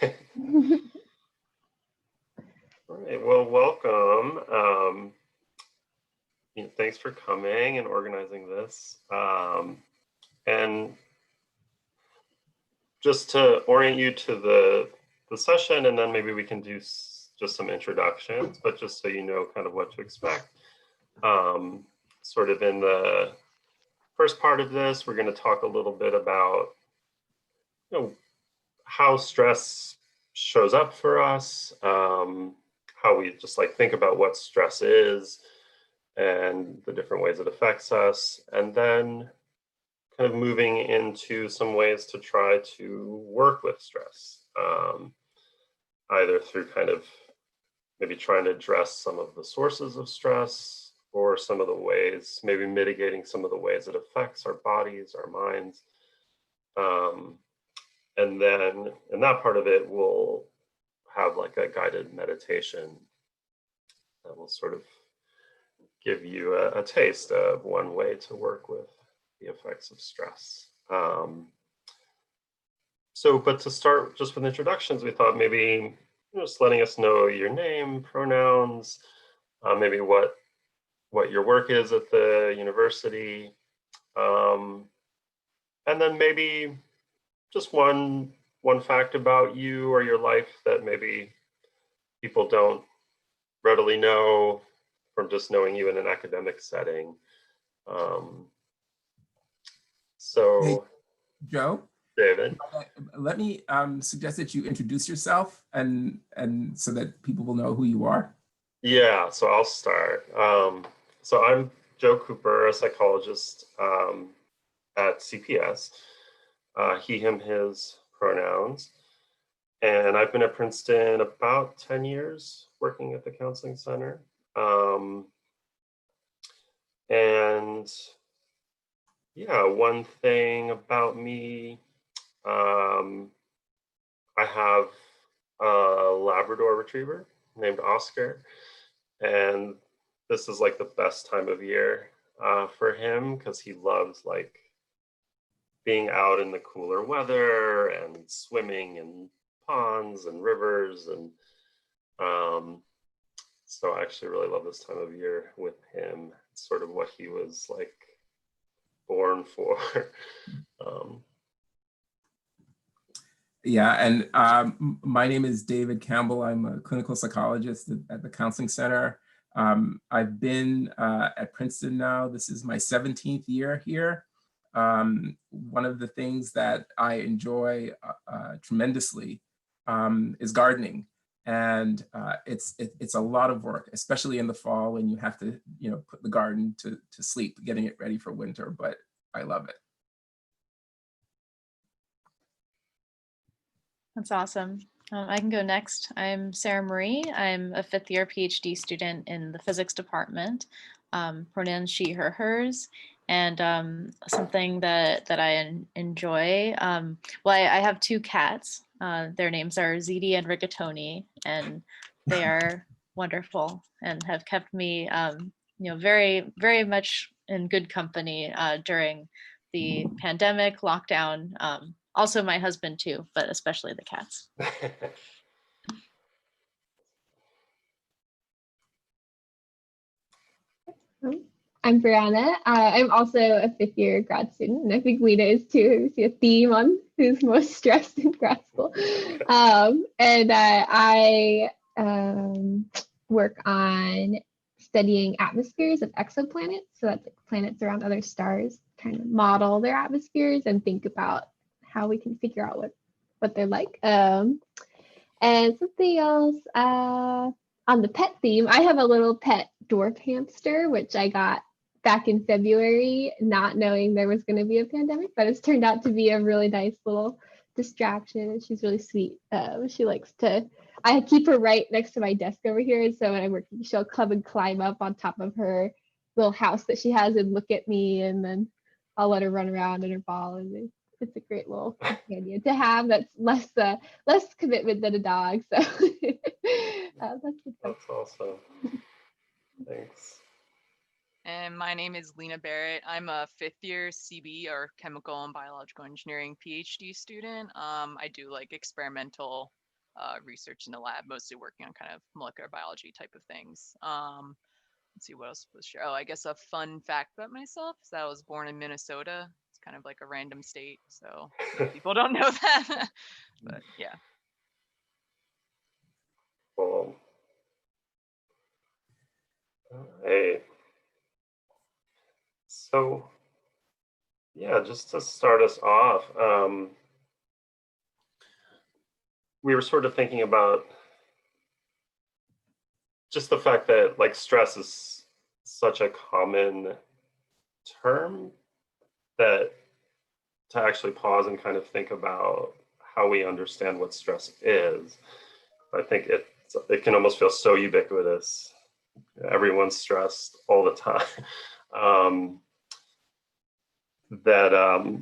Just All right, well, welcome. Thanks for coming and organizing this. And just to orient you to the session, and then maybe we can do just some introductions, but just so you know kind of what to expect. Sort of in the first part of this, we're going to talk a little bit about how stress shows up for us, how we just like think about what stress is and the different ways it affects us, and then kind of moving into some ways to try to work with stress, either through kind of maybe trying to address some of the sources of stress or some of the ways, maybe mitigating some of the ways it affects our bodies, our minds. And then in that part of it, we'll have like a guided meditation that will sort of give you a taste of one way to work with the effects of stress. But to start just with introductions, we thought maybe just letting us know your name, pronouns, maybe what your work is at the university, and then maybe just one fact about you or your life that maybe people don't readily know from just knowing you in an academic setting. Hey, Joe. David. Let me suggest that you introduce yourself and so that people will know who you are. Yeah, so I'll start. So I'm Joe Cooper, a psychologist at CPS. He, him, his pronouns. And I've been at Princeton about 10 years working at the counseling center. And yeah, one thing about me, I have a Labrador retriever named Oscar, and this is like the best time of year for him because he loves like being out in the cooler weather and swimming in ponds and rivers, and so I actually really love this time of year with him. It's sort of what he was like born for. Yeah, and my name is David Campbell. I'm a clinical psychologist at the Counseling Center. I've been at Princeton now. This is my 17th year here. One of the things that I enjoy tremendously is gardening. And it's a lot of work, especially in the fall when you have to put the garden to sleep, getting it ready for winter, but I love it. That's awesome. I can go next. I'm Sarah Marie. I'm a 5th year PhD student in the physics department. Pronouns she, her, hers. And something that I enjoy, well, I have 2 cats. Their names are Ziti and Rigatoni, and they are wonderful and have kept me, very, very much in good company during the pandemic lockdown. Also my husband too, but especially the cats. I'm Brianna. I'm also a 5th year grad student, and I think Lena is too. We see a theme on who's most stressed in grad school. I work on studying atmospheres of exoplanets. So that's like planets around other stars, kind of model their atmospheres and think about how we can figure out what they're like. And something else, on the pet theme, I have a little pet dwarf hamster, which I got back in February, not knowing there was going to be a pandemic, but it's turned out to be a really nice little distraction, and she's really sweet. She likes to, I keep her right next to my desk over here, and so when I'm working, she'll come and climb up on top of her little house that she has and look at me, and then I'll let her run around in her ball, and it's a great little companion to have that's less commitment than a dog. So that's awesome. Thanks. And my name is Lena Barrett. I'm a 5th-year CB, or Chemical and Biological Engineering PhD student. I do like experimental research in the lab, mostly working on kind of molecular biology type of things. Let's see what else was share. Oh, I guess a fun fact about myself is that I was born in Minnesota. It's kind of like a random state, so people don't know that. But yeah. Well, hey, so yeah, just to start us off, we were sort of thinking about just the fact that like stress is such a common term that to actually pause and kind of think about how we understand what stress is. I think it can almost feel so ubiquitous. Everyone's stressed all the time. That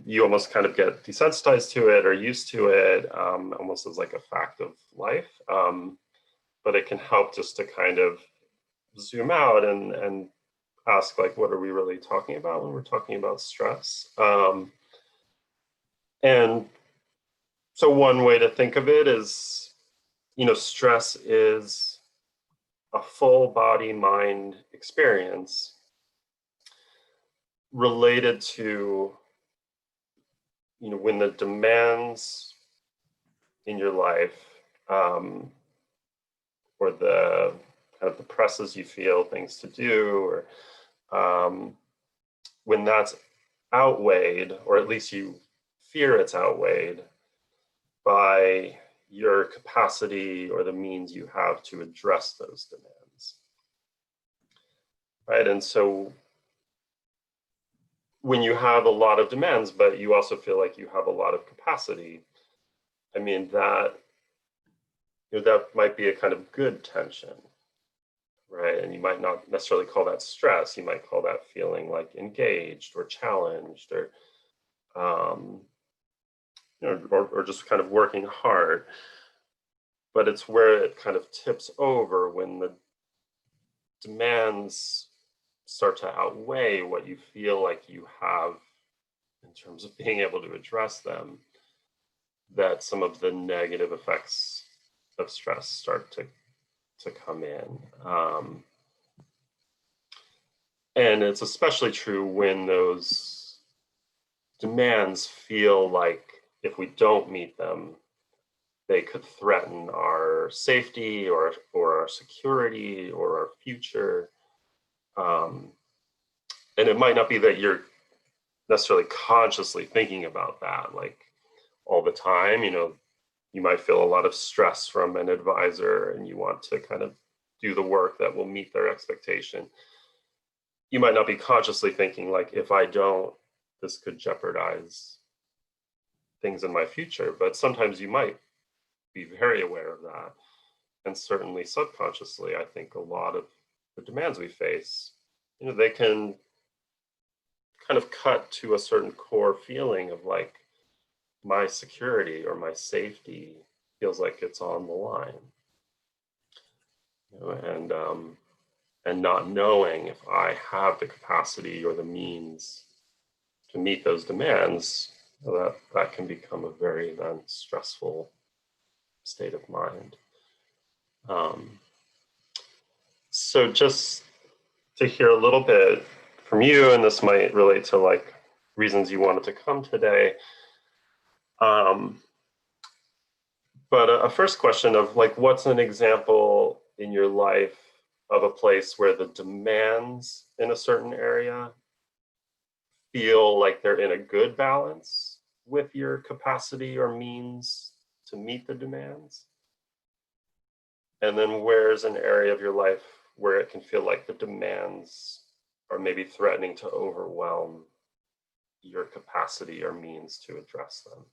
you almost kind of get desensitized to it or used to it, almost as like a fact of life. But it can help just to kind of zoom out and ask, like, what are we really talking about when we're talking about stress? And so one way to think of it is, stress is a full body mind experience related to, when the demands in your life, or the kind of the presses you feel, things to do, or when that's outweighed, or at least you fear it's outweighed by your capacity or the means you have to address those demands. Right? And so when you have a lot of demands, but you also feel like you have a lot of capacity, I mean, that might be a kind of good tension, right? And you might not necessarily call that stress. You might call that feeling like engaged or challenged, or or just kind of working hard. But it's where it kind of tips over when the demands start to outweigh what you feel like you have in terms of being able to address them, that some of the negative effects of stress start to come in. And it's especially true when those demands feel like if we don't meet them, they could threaten our safety or our security or our future. And it might not be that you're necessarily consciously thinking about that like all the time. You might feel a lot of stress from an advisor and you want to kind of do the work that will meet their expectation. You might not be consciously thinking like, if I don't, this could jeopardize things in my future. But sometimes you might be very aware of that. And certainly subconsciously, I think a lot of the demands we face, they can kind of cut to a certain core feeling of like, my security or my safety feels like it's on the line. And not knowing if I have the capacity or the means to meet those demands, that can become a very then stressful state of mind. So just to hear a little bit from you, and this might relate to like reasons you wanted to come today. But a first question of like, what's an example in your life of a place where the demands in a certain area feel like they're in a good balance with your capacity or means to meet the demands? And then where's an area of your life where it can feel like the demands are maybe threatening to overwhelm your capacity or means to address them?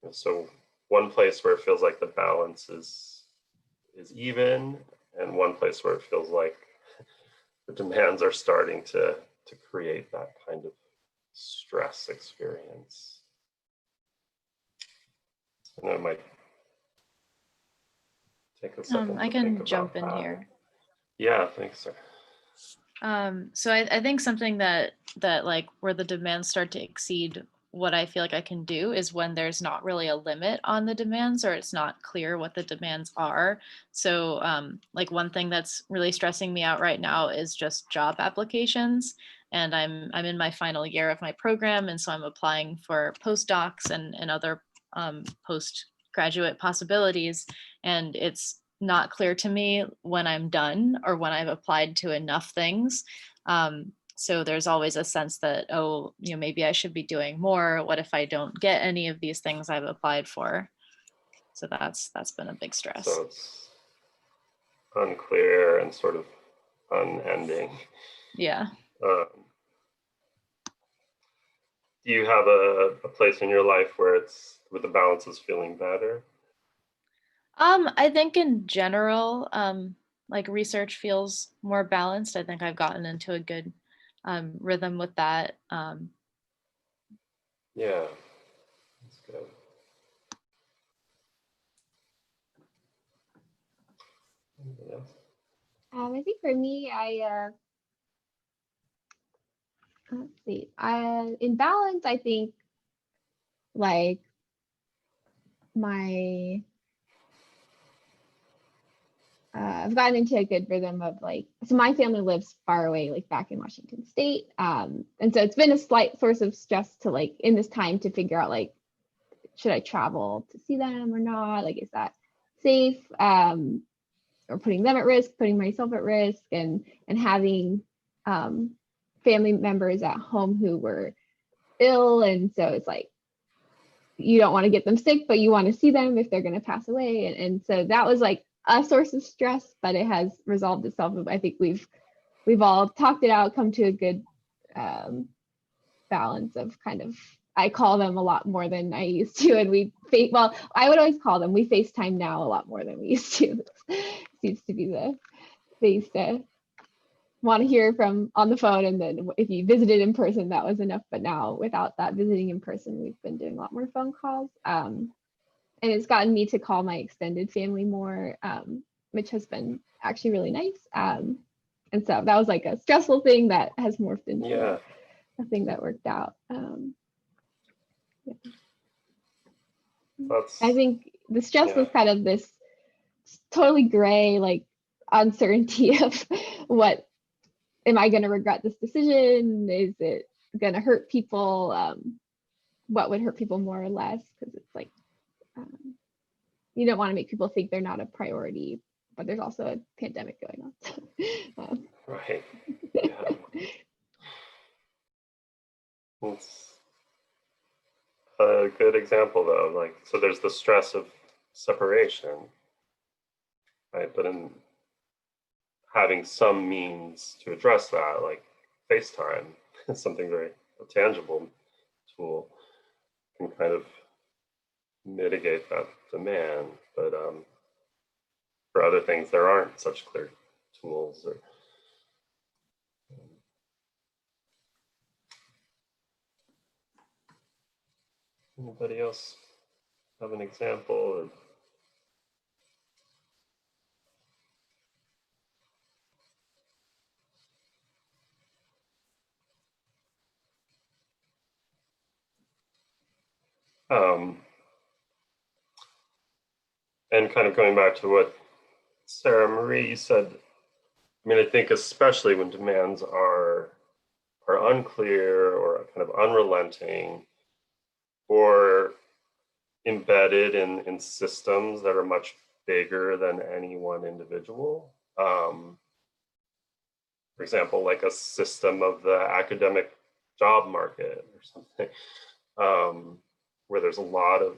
And so one place where it feels like the balance is even, and one place where it feels like the demands are starting to create that kind of stress experience. And I might take a second. I can jump in here. Yeah, thanks, sir. So I think something that like where the demands start to exceed what I feel like I can do is when there's not really a limit on the demands, or it's not clear what the demands are. So like one thing that's really stressing me out right now is just job applications. And I'm in my final year of my program, and so I'm applying for postdocs and other postgraduate possibilities. And it's not clear to me when I'm done or when I've applied to enough things. So there's always a sense that, oh, maybe I should be doing more. What if I don't get any of these things I've applied for? So that's been a big stress. So it's unclear and sort of unending. Yeah. Do you have a place in your life where the balance is feeling better? I think in general, like research feels more balanced. I think I've gotten into a good rhythm with that. Yeah, that's good. Anybody else? I think for me, let's see. In balance, I think like I've gotten into a good rhythm of like, so my family lives far away, like back in Washington State. And so it's been a slight source of stress to like in this time to figure out like, should I travel to see them or not? Like, is that safe? Or putting them at risk, putting myself at risk, and having family members at home who were ill. And so it's like, you don't want to get them sick, but you want to see them if they're going to pass away. And so that was like a source of stress, but it has resolved itself. I think we've all talked it out, come to a good balance of kind of, I call them a lot more than I used to. And well, I would always call them, we FaceTime now a lot more than we used to. Seems to be they used to want to hear from on the phone, and then if you visited in person, that was enough. But now without that visiting in person, we've been doing a lot more phone calls. And it's gotten me to call my extended family more, which has been actually really nice. And so that was like a stressful thing that has morphed into a thing that worked out. I think the stress was kind of this totally gray, like uncertainty of what am I going to regret this decision? Is it going to hurt people? What would hurt people more or less? Because it's like, you don't want to make people think they're not a priority, but there's also a pandemic going on. Right. Yeah. It's a good example though, like, so there's the stress of separation, right? But in having some means to address that, like FaceTime, something very tangible tool, can kind of mitigate that demand. But for other things, there aren't such clear tools. Or anybody else have an example? And kind of going back to what Sarah Marie said, I mean, I think especially when demands are unclear or kind of unrelenting, or embedded in systems that are much bigger than any one individual. For example, like a system of the academic job market or something, where there's a lot of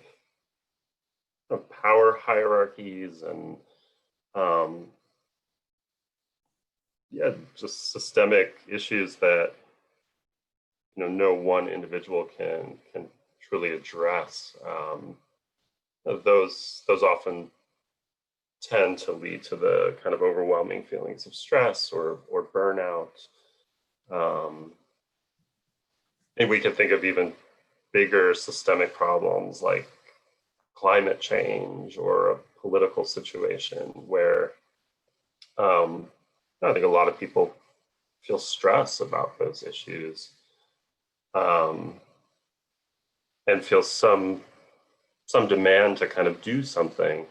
power hierarchies and just systemic issues that no one individual can truly address. Those often tend to lead to the kind of overwhelming feelings of stress or burnout. And we can think of even bigger systemic problems like climate change or a political situation where I think a lot of people feel stress about those issues, and feel some demand to kind of do something,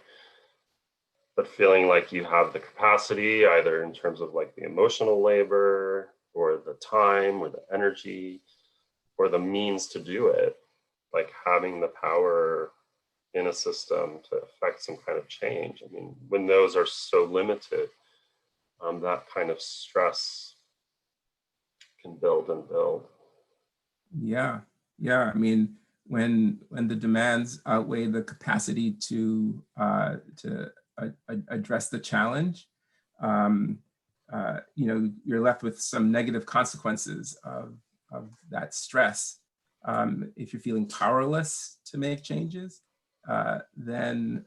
but feeling like you have the capacity, either in terms of like the emotional labor or the time or the energy or the means to do it, like having the power in a system to affect some kind of change. I mean, when those are so limited, that kind of stress can build and build. Yeah, yeah. I mean, when the demands outweigh the capacity to address the challenge, you know, you're left with some negative consequences of that stress. If you're feeling powerless to make changes, then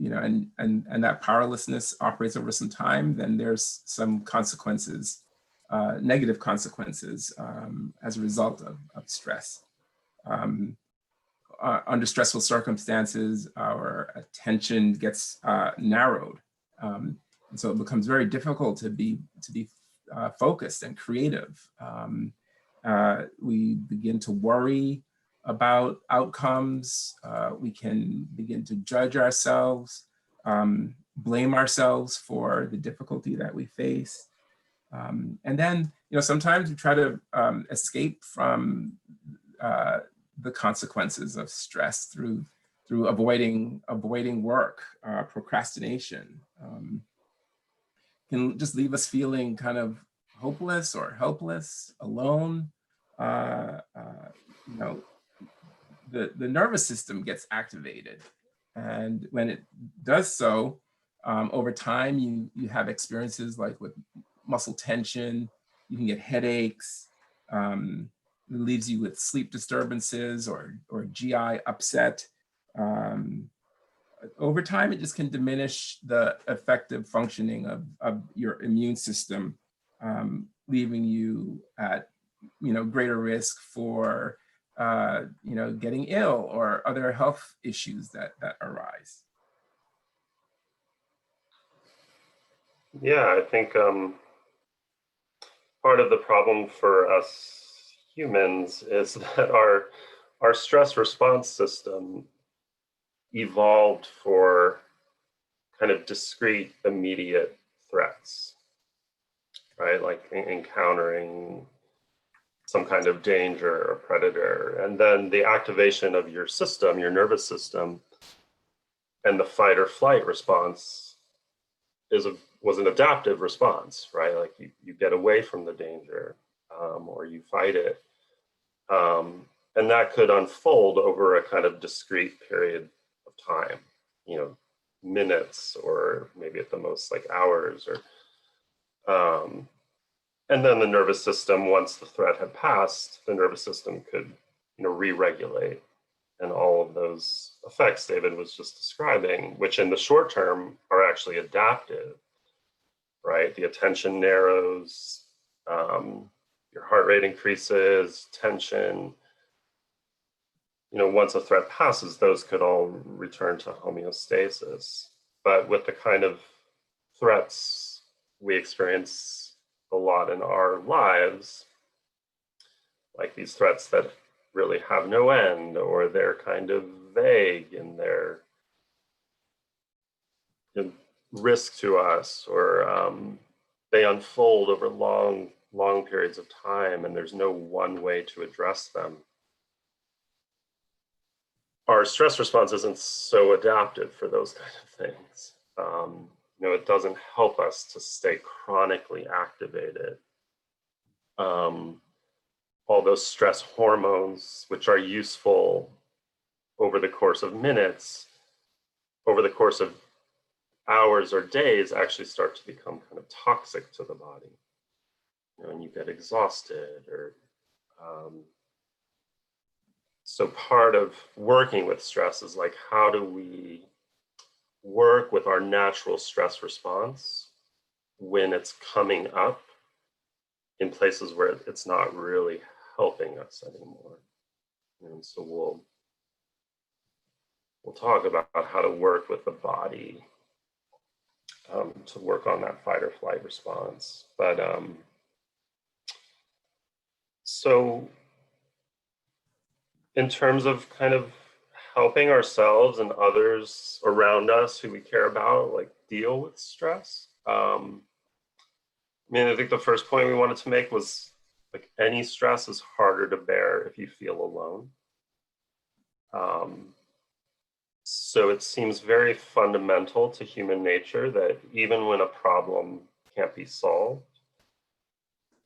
you know, and that powerlessness operates over some time, then there's some consequences, negative consequences as a result of stress. Under stressful circumstances, our attention gets narrowed. And so it becomes very difficult to be focused and creative. We begin to worry about outcomes. We can begin to judge ourselves, blame ourselves for the difficulty that we face. And then, you know, sometimes we try to escape from the consequences of stress through avoiding work, procrastination. Can just leave us feeling kind of hopeless or helpless, alone. You know, the nervous system gets activated, and when it does so, over time, you have experiences like with muscle tension. You can get headaches. It leaves you with sleep disturbances or GI upset. Over time, it just can diminish the effective functioning of your immune system, leaving you at, you know, greater risk for you know, getting ill or other health issues that arise. Yeah, I think part of the problem for us humans is that our stress response system evolved for kind of discrete, immediate threats, right? Like encountering some kind of danger or predator. And then the activation of your system, your nervous system, and the fight or flight response was an adaptive response, right? Like you get away from the danger, or you fight it. And that could unfold over a kind of discrete period of time, you know, minutes, or maybe at the most like hours, or and then the nervous system, once the threat had passed, the nervous system could, you know, re-regulate. And all of those effects David was just describing, which in the short term are actually adaptive, right? The attention narrows, your heart rate increases, tension. You know, once a threat passes, those could all return to homeostasis. But with the kind of threats we experience a lot in our lives, like these threats that really have no end, or they're kind of vague in their risk to us, or they unfold over long periods of time, and there's no one way to address them. Our stress response isn't so adaptive for those kind of things. You know, it doesn't help us to stay chronically activated. All those stress hormones, which are useful over the course of minutes, over the course of hours or days, actually start to become kind of toxic to the body. You know, and you get exhausted, or so part of working with stress is like, how do we work with our natural stress response when it's coming up in places where it's not really helping us anymore? And so we'll talk about how to work with the body to work on that fight or flight response. But so in terms of kind of helping ourselves and others around us who we care about, like, deal with stress, I mean, I think the first point we wanted to make was, like, any stress is harder to bear if you feel alone. So it seems very fundamental to human nature that even when a problem can't be solved,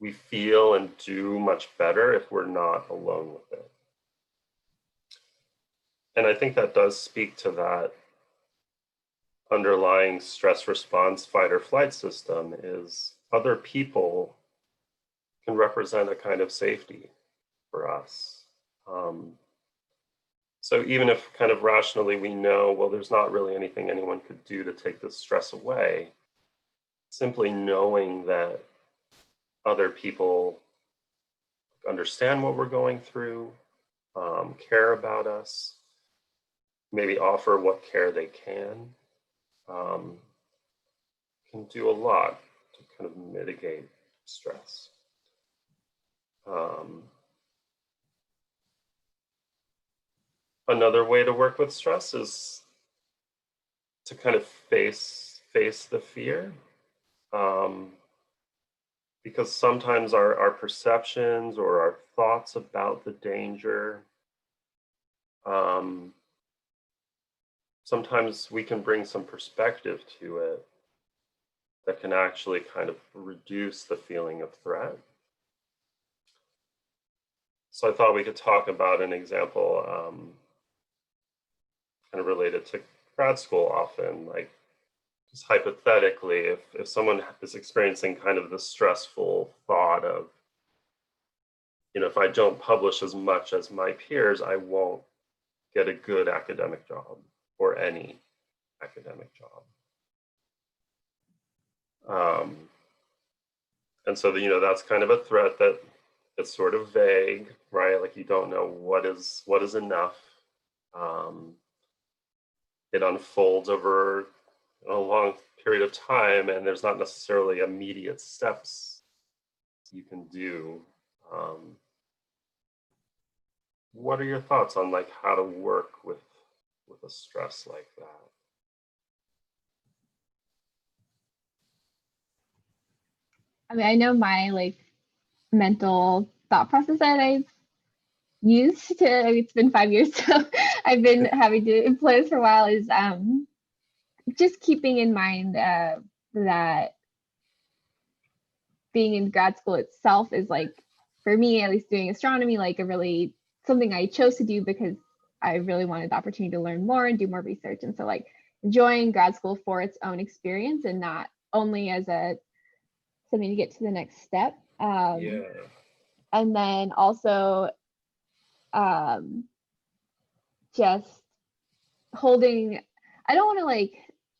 we feel and do much better if we're not alone with it. And I think that does speak to that underlying stress response fight or flight system, is other people can represent a kind of safety for us. So even if kind of rationally we know, well, there's not really anything anyone could do to take this stress away, simply knowing that other people understand what we're going through, care about us, maybe offer what care they can do a lot to kind of mitigate stress. Another way to work with stress is to kind of face the fear, because sometimes our perceptions or our thoughts about the danger, sometimes we can bring some perspective to it that can actually kind of reduce the feeling of threat. So I thought we could talk about an example kind of related to grad school often, like, just hypothetically, if someone is experiencing kind of the stressful thought of, if I don't publish as much as my peers, I won't get a good academic job or any academic job. And so, that's kind of a threat that it's sort of vague, right? Like, you don't know what is enough. It unfolds over a long period of time, and there's not necessarily immediate steps you can do. What are your thoughts on, like, how to work with a stress like that? I mean, I know my like mental thought process that I've used to, I mean, it's been 5 years, so I've been having to employ this for a while, is just keeping in mind that being in grad school itself is, like, for me, at least doing astronomy, like a really something I chose to do because I really wanted the opportunity to learn more and do more research. And so, like, enjoying grad school for its own experience and not only as a something to get to the next step. Yeah. And then also just holding, I don't want to like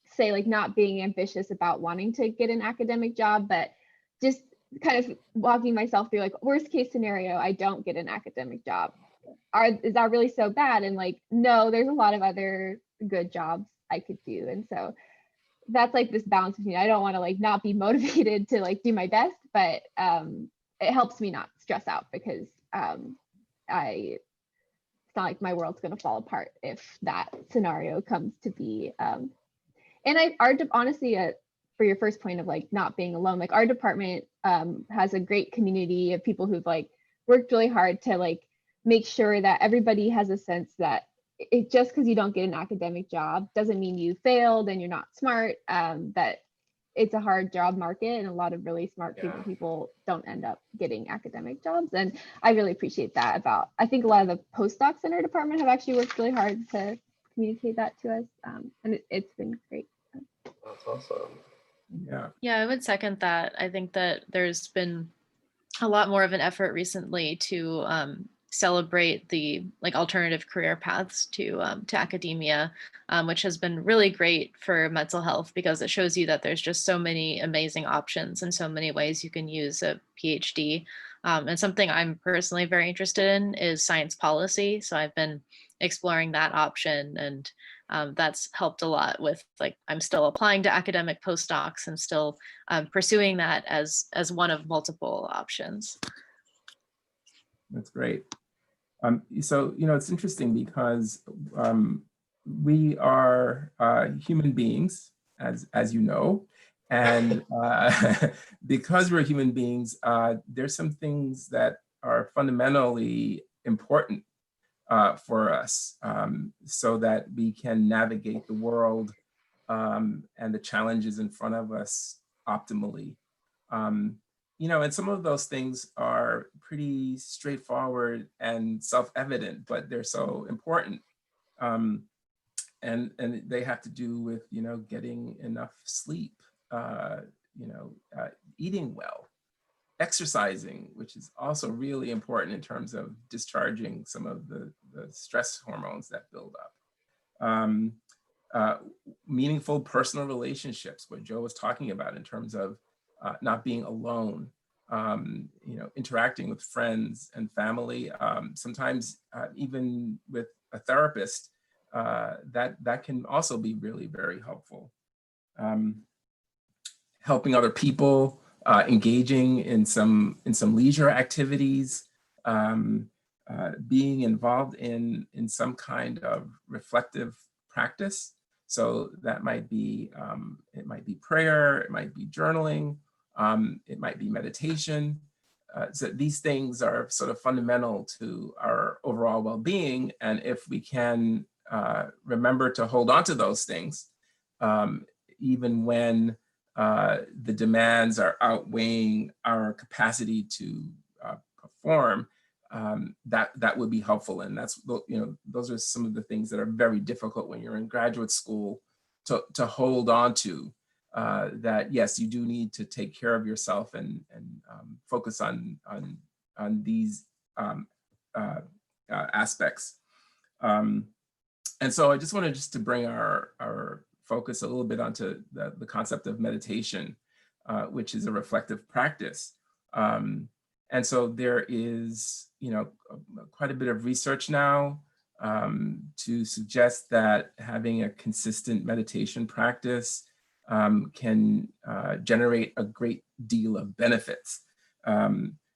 say like not being ambitious about wanting to get an academic job, but just kind of walking myself through, like, worst case scenario, I don't get an academic job. Is that really so bad? And like, no, there's a lot of other good jobs I could do. And so that's like this balance between, I don't want to like not be motivated to like do my best, but it helps me not stress out because it's not like my world's going to fall apart if that scenario comes to be. And honestly, for your first point of like not being alone, like our department has a great community of people who've like worked really hard to like make sure that everybody has a sense that just because you don't get an academic job doesn't mean you failed and you're not smart, that it's a hard job market and a lot of really smart people don't end up getting academic jobs. And I really appreciate that I think a lot of the postdocs in our department have actually worked really hard to communicate that to us. And it's been great. That's awesome. Yeah, I would second that. I think that there's been a lot more of an effort recently to celebrate the like alternative career paths to academia, which has been really great for mental health because it shows you that there's just so many amazing options and so many ways you can use a PhD. And something I'm personally very interested in is science policy. So I've been exploring that option, and that's helped a lot with, like, I'm still applying to academic postdocs and still pursuing that as one of multiple options. That's great. So, it's interesting because we are human beings, as you know, and because we're human beings, there's some things that are fundamentally important for us, so that we can navigate the world and the challenges in front of us optimally. And some of those things are pretty straightforward and self-evident, but they're so important. And they have to do with, getting enough sleep, eating well, exercising, which is also really important in terms of discharging some of the stress hormones that build up. Meaningful personal relationships, what Joe was talking about in terms of not being alone, interacting with friends and family, sometimes even with a therapist, that can also be really very helpful. Helping other people, engaging in some leisure activities, being involved in some kind of reflective practice. So that might be, it might be prayer, it might be journaling, it might be meditation. So these things are sort of fundamental to our overall well-being. And if we can remember to hold on to those things, even when the demands are outweighing our capacity to perform, that would be helpful. And that's, those are some of the things that are very difficult when you're in graduate school to hold on to. That yes, you do need to take care of yourself and focus on these aspects. And so I just wanted to bring our focus a little bit onto the concept of meditation, which is a reflective practice. And so there is, quite a bit of research now to suggest that having a consistent meditation practice can generate a great deal of benefits.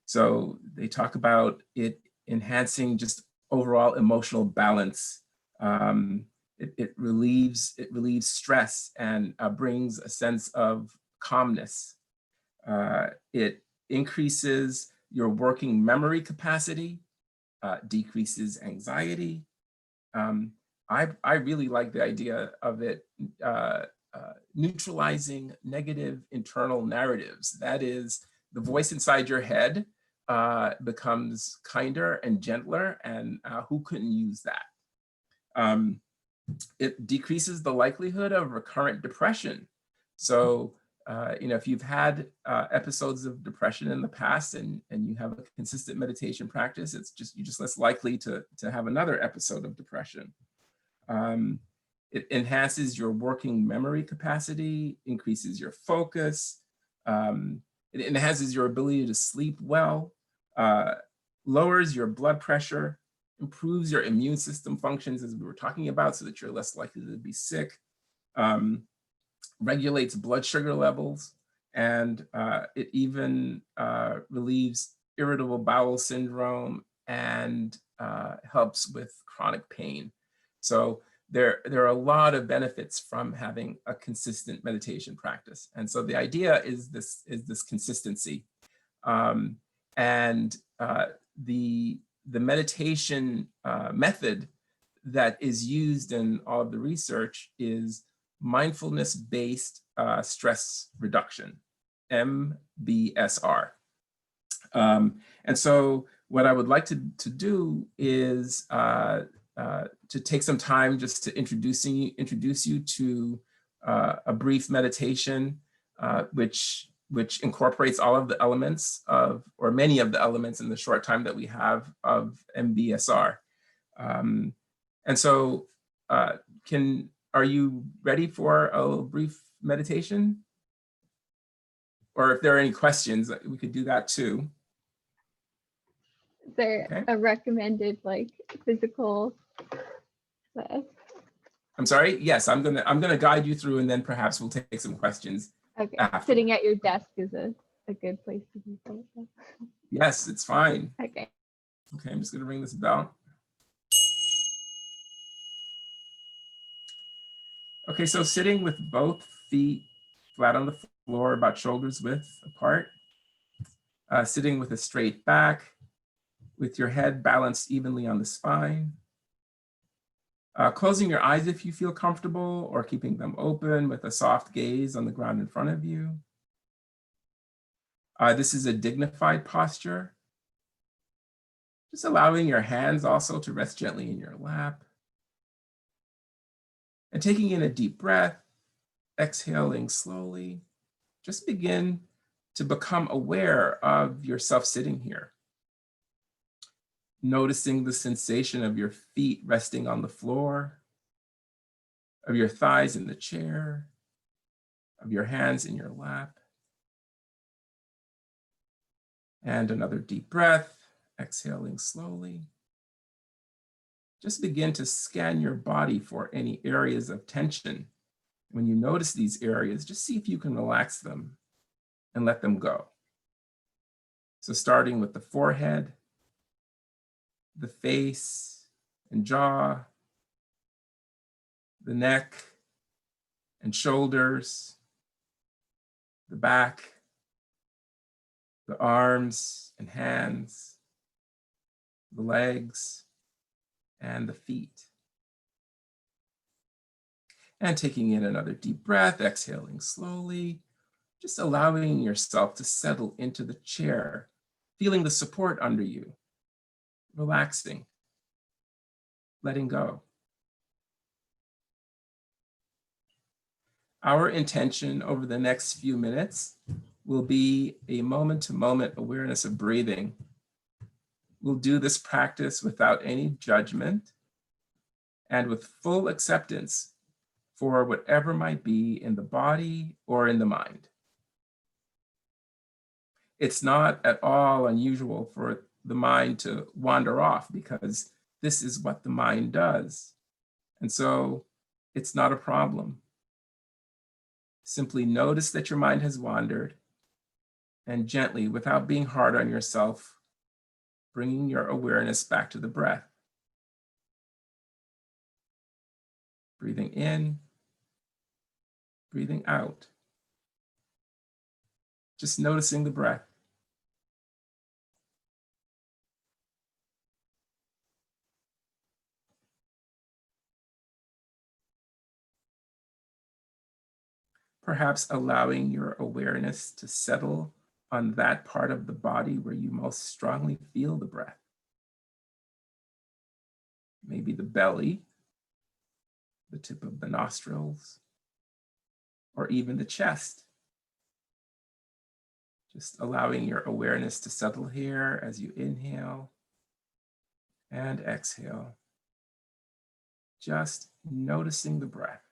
So they talk about it enhancing just overall emotional balance. It relieves stress and brings a sense of calmness. It increases your working memory capacity, decreases anxiety. I really like the idea of it neutralizing negative internal narratives. That is, the voice inside your head becomes kinder and gentler, and who couldn't use that? It decreases the likelihood of recurrent depression. So, if you've had episodes of depression in the past and you have a consistent meditation practice, you're just less likely to have another episode of depression. It enhances your working memory capacity, increases your focus. It enhances your ability to sleep well, lowers your blood pressure, improves your immune system functions, as we were talking about, so that you're less likely to be sick, regulates blood sugar levels, and it even relieves irritable bowel syndrome and helps with chronic pain. So there are a lot of benefits from having a consistent meditation practice. And so the idea is this consistency. And the meditation method that is used in all of the research is mindfulness-based stress reduction, MBSR. And so what I would like to do is to take some time just to introduce you to a brief meditation, which incorporates all of the elements or many of the elements in the short time that we have of MBSR. And so are you ready for a brief meditation? Or if there are any questions, we could do that too. Is there Okay. a recommended like physical? I'm sorry. Yes, I'm gonna guide you through, and then perhaps we'll take some questions. Okay, After sitting that. at your desk is a good place to do so. Yes, it's fine. Okay. Okay, I'm just gonna ring this bell. Okay, so sitting with both feet flat on the floor, about shoulders width apart, sitting with a straight back, with your head balanced evenly on the spine. Closing your eyes if you feel comfortable, or keeping them open with a soft gaze on the ground in front of you. This is a dignified posture. Just allowing your hands also to rest gently in your lap. And taking in a deep breath, exhaling slowly. Just begin to become aware of yourself sitting here. Noticing the sensation of your feet resting on the floor, of your thighs in the chair, of your hands in your lap. And another deep breath, exhaling slowly. Just begin to scan your body for any areas of tension. When you notice these areas, just see if you can relax them and let them go. So starting with the forehead, the face and jaw, the neck and shoulders, the back, the arms and hands, the legs, and the feet. And taking in another deep breath, exhaling slowly, just allowing yourself to settle into the chair, feeling the support under you, relaxing, letting go. Our intention over the next few minutes will be a moment-to-moment awareness of breathing. We'll do this practice without any judgment and with full acceptance for whatever might be in the body or in the mind. It's not at all unusual for the mind to wander off, because this is what the mind does. And so it's not a problem. Simply notice that your mind has wandered, and gently, without being hard on yourself, bringing your awareness back to the breath. Breathing in, breathing out. Just noticing the breath. Perhaps allowing your awareness to settle on that part of the body where you most strongly feel the breath. Maybe the belly, the tip of the nostrils, or even the chest. Just allowing your awareness to settle here as you inhale and exhale. Just noticing the breath.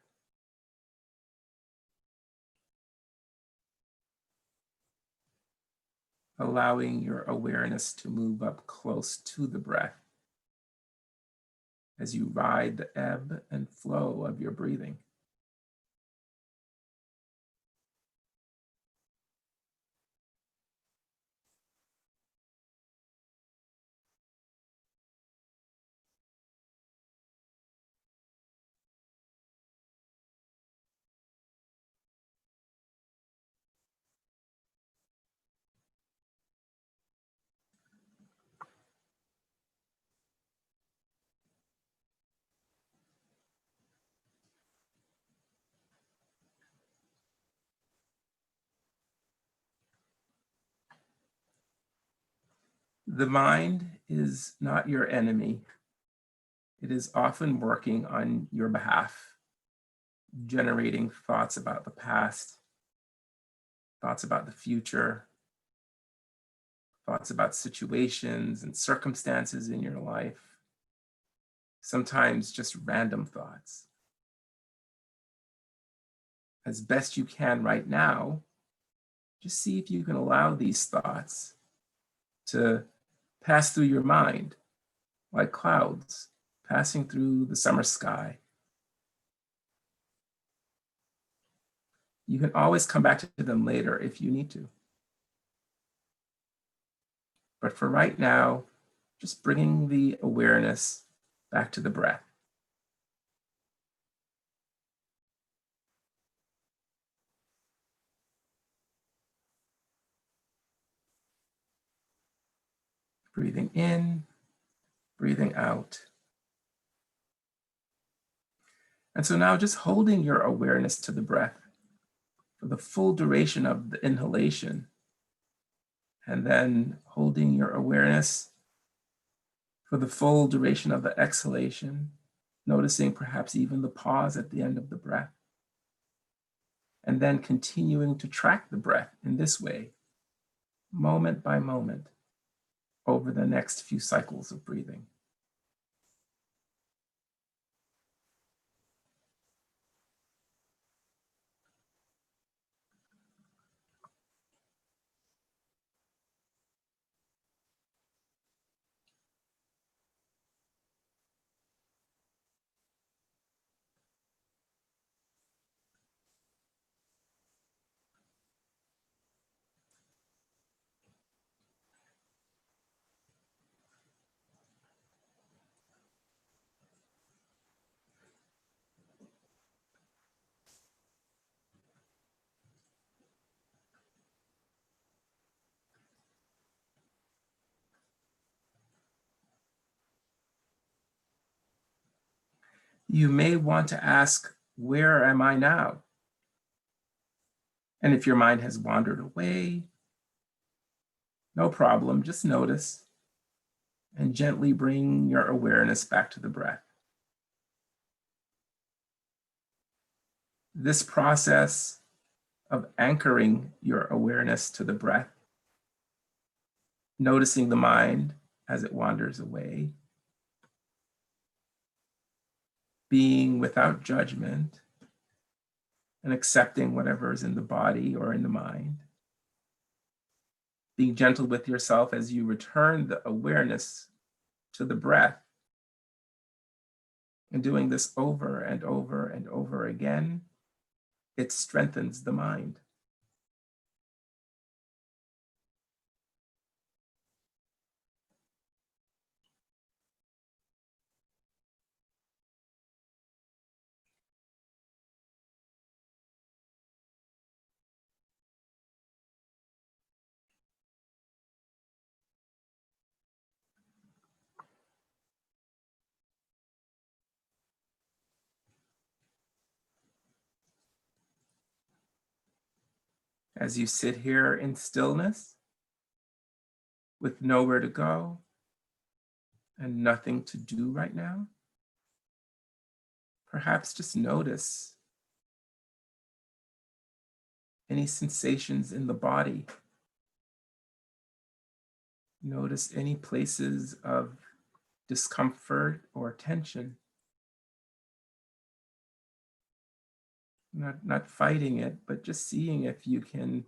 Allowing your awareness to move up close to the breath as you ride the ebb and flow of your breathing. The mind is not your enemy. It is often working on your behalf, generating thoughts about the past, thoughts about the future, thoughts about situations and circumstances in your life, sometimes just random thoughts. As best you can right now, just see if you can allow these thoughts to pass through your mind like clouds passing through the summer sky. You can always come back to them later if you need to. But for right now, just bringing the awareness back to the breath. Breathing in, breathing out. And so now just holding your awareness to the breath for the full duration of the inhalation, and then holding your awareness for the full duration of the exhalation, noticing perhaps even the pause at the end of the breath, and then continuing to track the breath in this way, moment by moment, over the next few cycles of breathing. You may want to ask, where am I now? And if your mind has wandered away, no problem, just notice and gently bring your awareness back to the breath. This process of anchoring your awareness to the breath, noticing the mind as it wanders away, being without judgment, and accepting whatever is in the body or in the mind. Being gentle with yourself as you return the awareness to the breath, and doing this over and over and over again, it strengthens the mind. As you sit here in stillness, with nowhere to go and nothing to do right now, perhaps just notice any sensations in the body. Notice any places of discomfort or tension. Not fighting it, but just seeing if you can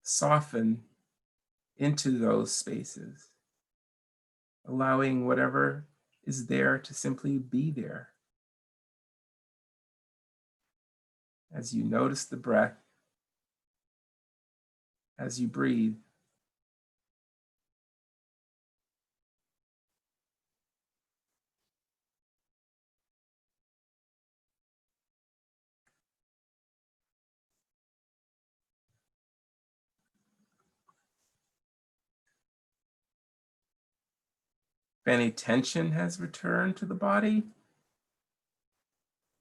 soften into those spaces, allowing whatever is there to simply be there. As you notice the breath, as you breathe, if any tension has returned to the body,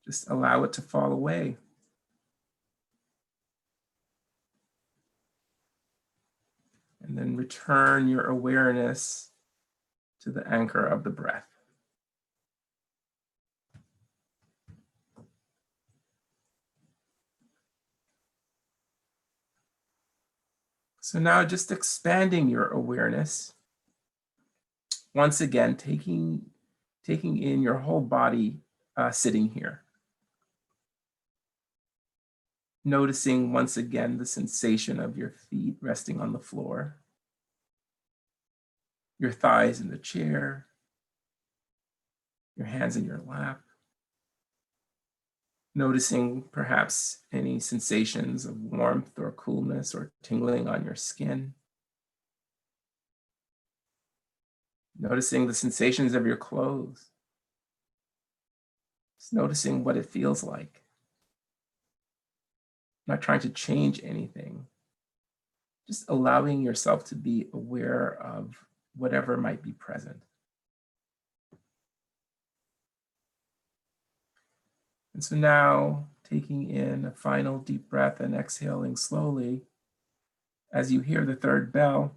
just allow it to fall away. And then return your awareness to the anchor of the breath. So now just expanding your awareness. Once again, taking in your whole body sitting here. Noticing once again the sensation of your feet resting on the floor. your thighs in the chair, your hands in your lap. Noticing perhaps any sensations of warmth or coolness or tingling on your skin. Noticing the sensations of your clothes. Just noticing what it feels like. Not trying to change anything. Just allowing yourself to be aware of whatever might be present. And so now, taking in a final deep breath and exhaling slowly, as you hear the third bell,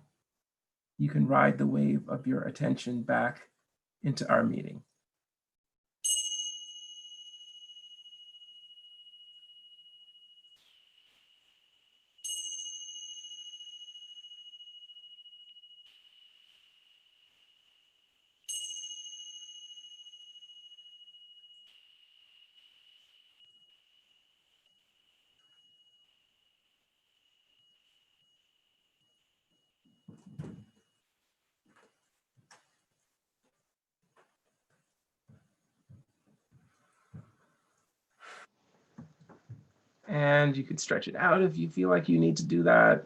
you can ride the wave of your attention back into our meeting. And you could stretch it out if you feel like you need to do that.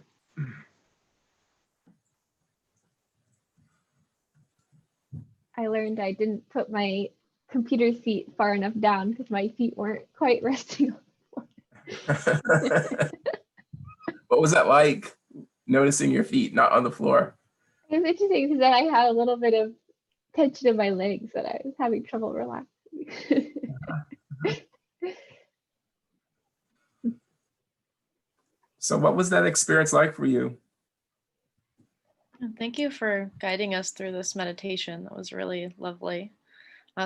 I learned I didn't put my computer seat far enough down because my feet weren't quite resting. What was that like, noticing your feet not on the floor? It was interesting because then I had a little bit of tension in my legs that I was having trouble relaxing. So what was that experience like for you? Thank you for guiding us through this meditation. That was really lovely.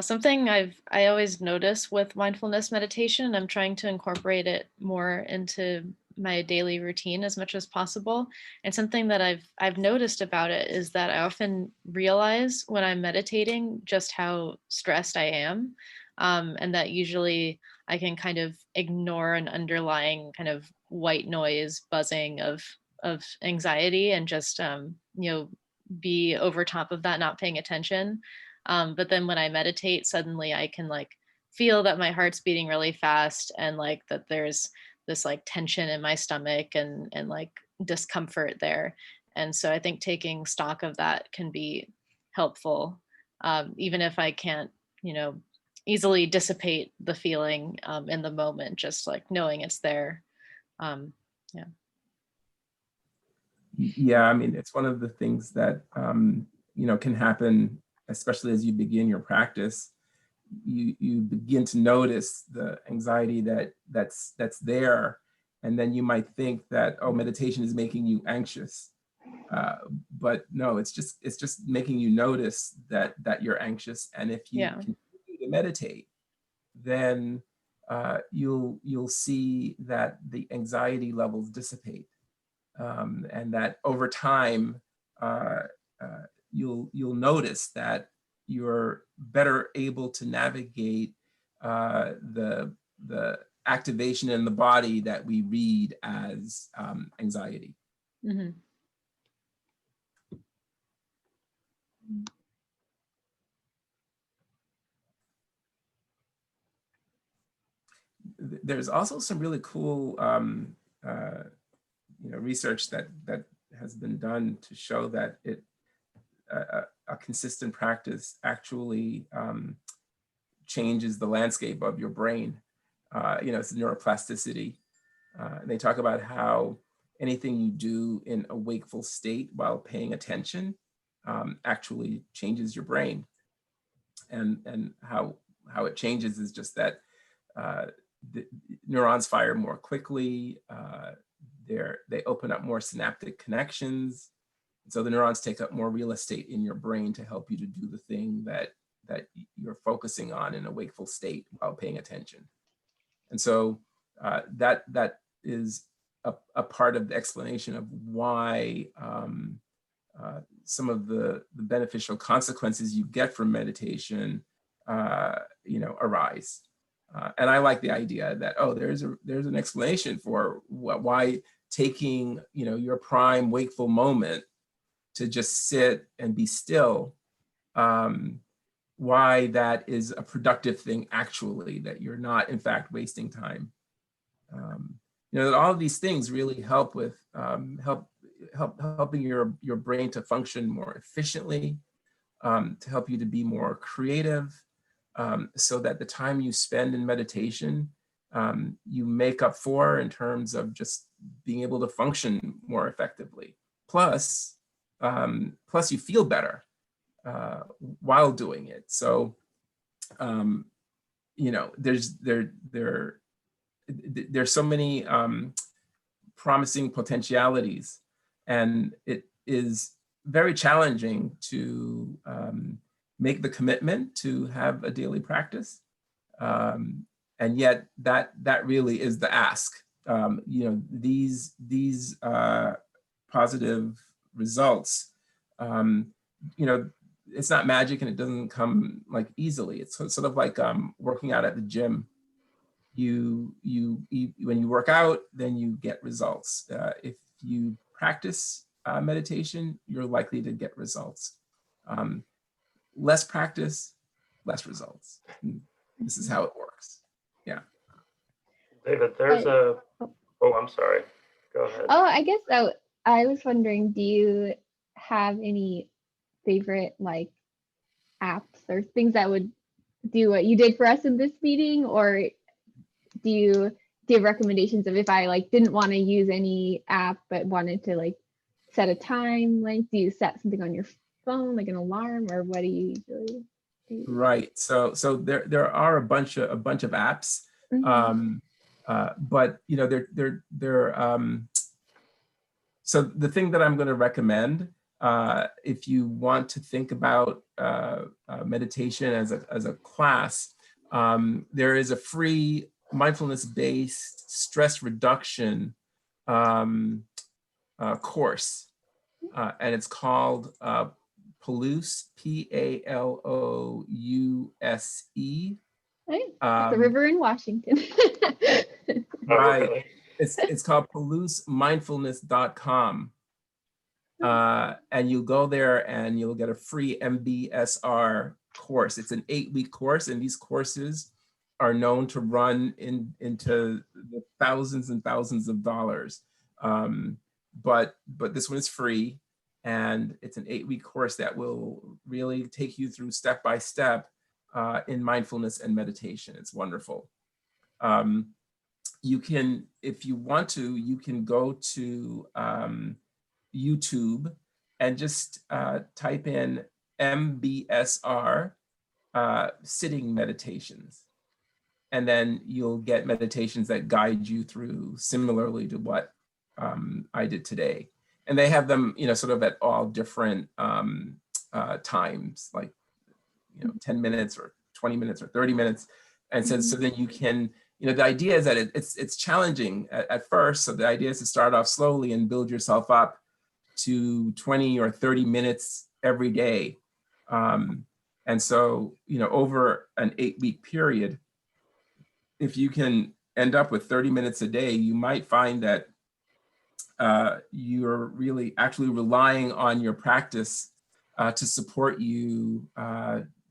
Something I always notice with mindfulness meditation, I'm trying to incorporate it more into my daily routine as much as possible. And something that I've noticed about it is that I often realize when I'm meditating just how stressed I am, and that usually I can kind of ignore an underlying kind of white noise buzzing of anxiety and just be over top of that, not paying attention. But then when I meditate, suddenly I can like feel that my heart's beating really fast and like that there's this like tension in my stomach and like discomfort there. And so I think taking stock of that can be helpful, even if I can't, easily dissipate the feeling in the moment, just like knowing it's there. Yeah. Yeah, I mean, it's one of the things that, can happen, especially as you begin your practice. You begin to notice the anxiety that's there. And then you might think that, oh, meditation is making you anxious. But no, it's just making you notice that you're anxious. And if you continue to meditate, then you'll see that the anxiety levels dissipate. And that over time, you'll notice that you're better able to navigate the activation in the body that we read as anxiety. Mm-hmm. There's also some really cool research that has been done to show that a consistent practice actually changes the landscape of your brain. It's neuroplasticity. And they talk about how anything you do in a wakeful state while paying attention actually changes your brain. And how it changes is just that the neurons fire more quickly. They open up more synaptic connections. So the neurons take up more real estate in your brain to help you to do the thing that you're focusing on in a wakeful state while paying attention. And so that is a part of the explanation of why some of the beneficial consequences you get from meditation, arise. And I like the idea that, oh, there's an explanation for why taking, your prime wakeful moment to just sit and be still, why that is a productive thing actually, that you're not in fact wasting time. You know, that all of these things really help with helping your brain to function more efficiently, to help you to be more creative, so that the time you spend in meditation, you make up for in terms of just being able to function more effectively. Plus you feel better while doing it. So, you know, there's so many promising potentialities, and it is very challenging to make the commitment to have a daily practice. And yet that really is the ask. You know, these positive results, you know, it's not magic and it doesn't come like easily. It's sort of like working out at the gym. When you work out, then you get results. If you practice meditation, you're likely to get results. Less practice, less results. And this is how it works. Yeah. David, there's oh, I'm sorry. Go ahead. Oh, I guess I was wondering, do you have any favorite like apps or things that would do what you did for us in this meeting, or do you have recommendations of if I like didn't want to use any app but wanted to like set a time? Like, do you set something on your phone, like an alarm, or what do you usually do? Right. So there are a bunch of apps, but you know they're so the thing that I'm going to recommend, if you want to think about meditation as a class, there is a free mindfulness-based stress reduction course, and it's called Palouse, Palouse. The river in Washington. Right. Really? It's called palouse-mindfulness.com. And you'll go there and you'll get a free MBSR course. It's an 8-week course, and these courses are known to run into the thousands and thousands of dollars. But this one is free, and it's an 8-week course that will really take you through step by step in mindfulness and meditation. It's wonderful. You can, if you want to, you can go to YouTube and just type in MBSR sitting meditations. And then you'll get meditations that guide you through similarly to what I did today. And they have them, you know, sort of at all different times, like, you know, 10 minutes or 20 minutes or 30 minutes. And so then you can, you know, the idea is that it's challenging at first. So the idea is to start off slowly and build yourself up to 20 or 30 minutes every day. And so, you know, over an 8-week period, if you can end up with 30 minutes a day, you might find that you're really actually relying on your practice to support you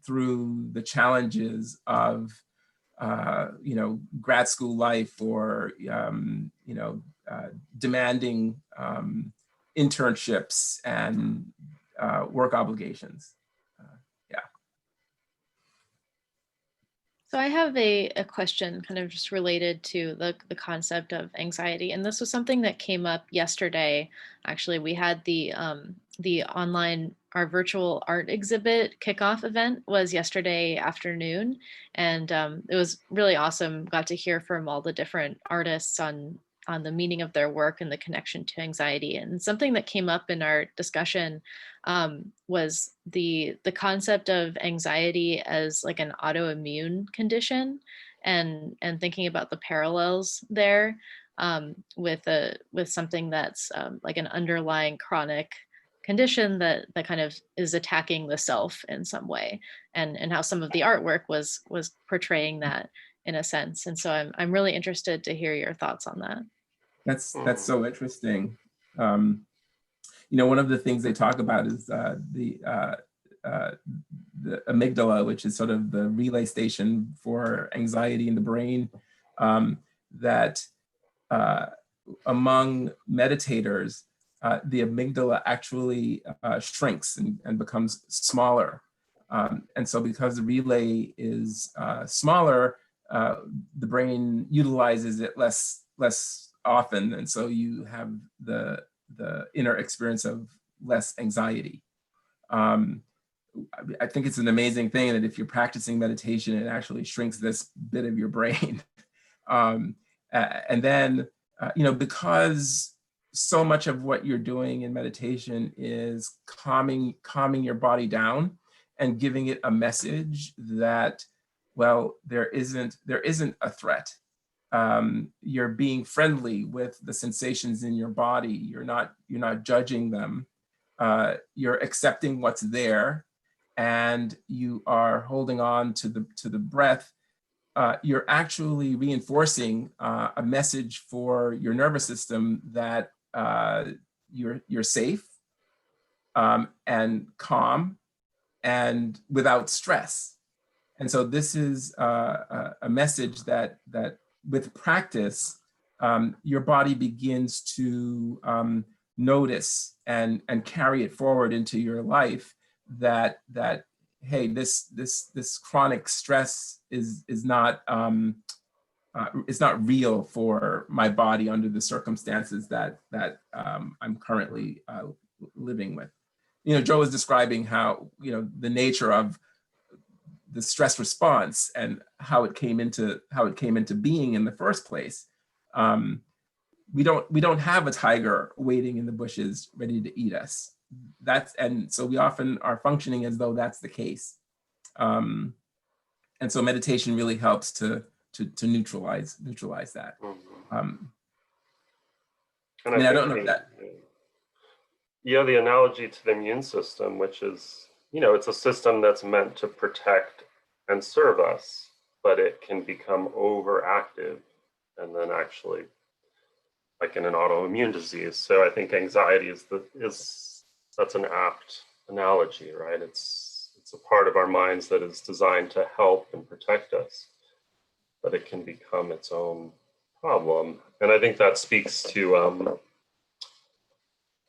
through the challenges of, you know, grad school life, or, you know, demanding internships and work obligations. So I have a question kind of just related to the concept of anxiety. And this was something that came up yesterday. Actually, we had the online, our virtual art exhibit kickoff event was yesterday afternoon. And it was really awesome. Got to hear from all the different artists on the meaning of their work and the connection to anxiety. And something that came up in our discussion was the concept of anxiety as like an autoimmune condition, and thinking about the parallels there with something that's like an underlying chronic condition that kind of is attacking the self in some way, and how some of the artwork was portraying that in a sense. And so I'm really interested to hear your thoughts on that. That's so interesting. One of the things they talk about is the amygdala, which is sort of the relay station for anxiety in the brain, that among meditators, the amygdala actually shrinks and becomes smaller. And so because the relay is smaller, the brain utilizes it less often. And so you have the inner experience of less anxiety. I think it's an amazing thing that if you're practicing meditation, it actually shrinks this bit of your brain. And then, because so much of what you're doing in meditation is calming your body down and giving it a message that, well, there isn't a threat. You're being friendly with the sensations in your body. You're not judging them. You're accepting what's there, and you are holding on to the breath. You're actually reinforcing a message for your nervous system that you're safe and calm and without stress. And so this is a message that with practice, your body begins to notice and carry it forward into your life, that hey, this chronic stress is not it's not real for my body under the circumstances that I'm currently living with. Joe was describing how the nature of the stress response and how it came into being in the first place. We don't have a tiger waiting in the bushes ready to eat us. And so we often are functioning as though that's the case. And so meditation really helps to neutralize that. And I don't know if that. Yeah, the analogy to the immune system, which is, it's a system that's meant to protect and serve us, but it can become overactive and then actually, like in an autoimmune disease. So I think anxiety that's an apt analogy, right? It's a part of our minds that is designed to help and protect us, but it can become its own problem. And I think that speaks to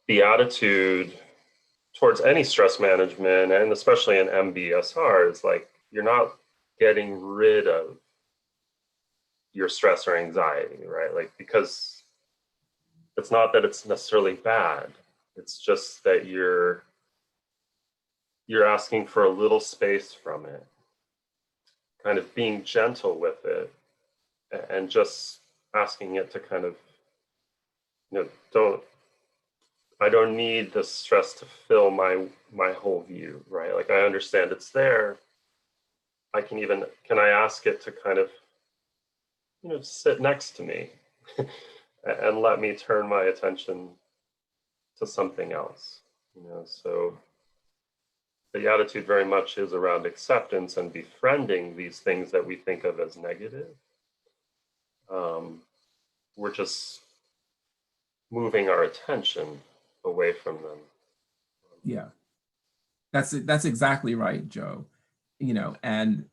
the attitude towards any stress management, and especially in MBSR, is like, you're not getting rid of your stress or anxiety, right? Like, because it's not that it's necessarily bad. It's just that you're asking for a little space from it, kind of being gentle with it, and just asking it to kind of, I don't need the stress to fill my whole view, right? Like, I understand it's there. Can I ask it to kind of, sit next to me and let me turn my attention to something else, so the attitude very much is around acceptance and befriending these things that we think of as negative. We're just moving our attention away from them. Yeah, that's exactly right, Joe. And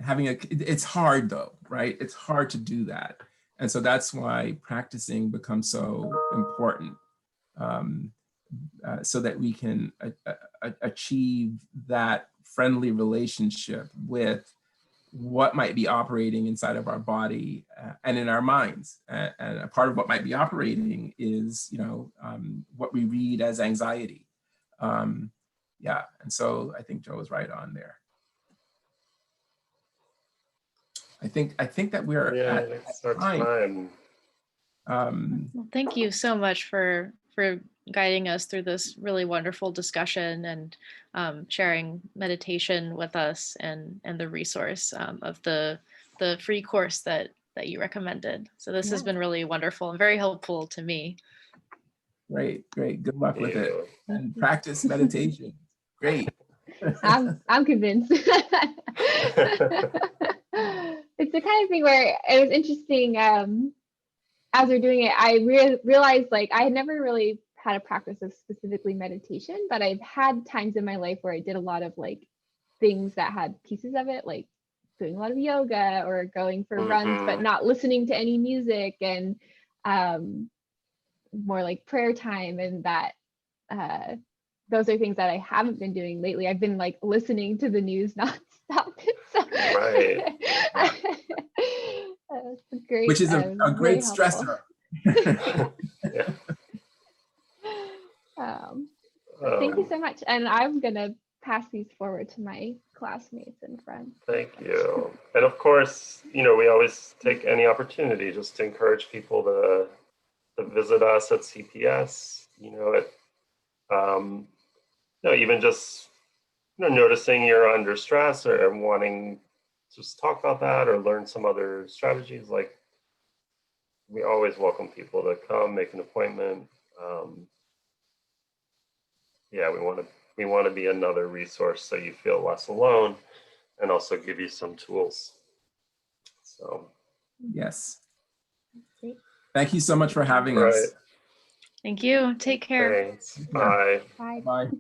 it's hard though, right? It's hard to do that. And so that's why practicing becomes so important, so that we can achieve that friendly relationship with what might be operating inside of our body and in our minds. And a part of what might be operating is, what we read as anxiety. Yeah, and so I think Joe is right on there. I think that we're at time. Well, thank you so much for guiding us through this really wonderful discussion and sharing meditation with us and the resource of the free course that you recommended. So this has been really wonderful and very helpful to me. Great. Good luck with it. And practice meditation. Great. I'm convinced. It's the kind of thing where it was interesting. As we're doing it, I realized, like, I had never really had a practice of specifically meditation, but I've had times in my life where I did a lot of like things that had pieces of it, like doing a lot of yoga or going for runs, but not listening to any music, and more like prayer time. And that those are things that I haven't been doing lately. I've been like listening to the news nonstop. So, Right. it's great, Which is a very great helpful. stressor. Yeah. Thank you so much. And I'm going to pass these forward to my classmates and friends. Thank you. And of course, we always take any opportunity just to encourage people to visit us at CPS, even just, noticing you're under stress or wanting to just talk about that or learn some other strategies. Like, we always welcome people to come, make an appointment. Yeah, we want to be another resource so you feel less alone, and also give you some tools. So Yes. Thank you so much for having us. Right. Thank you. Take care. Thanks. Bye. Bye. Bye.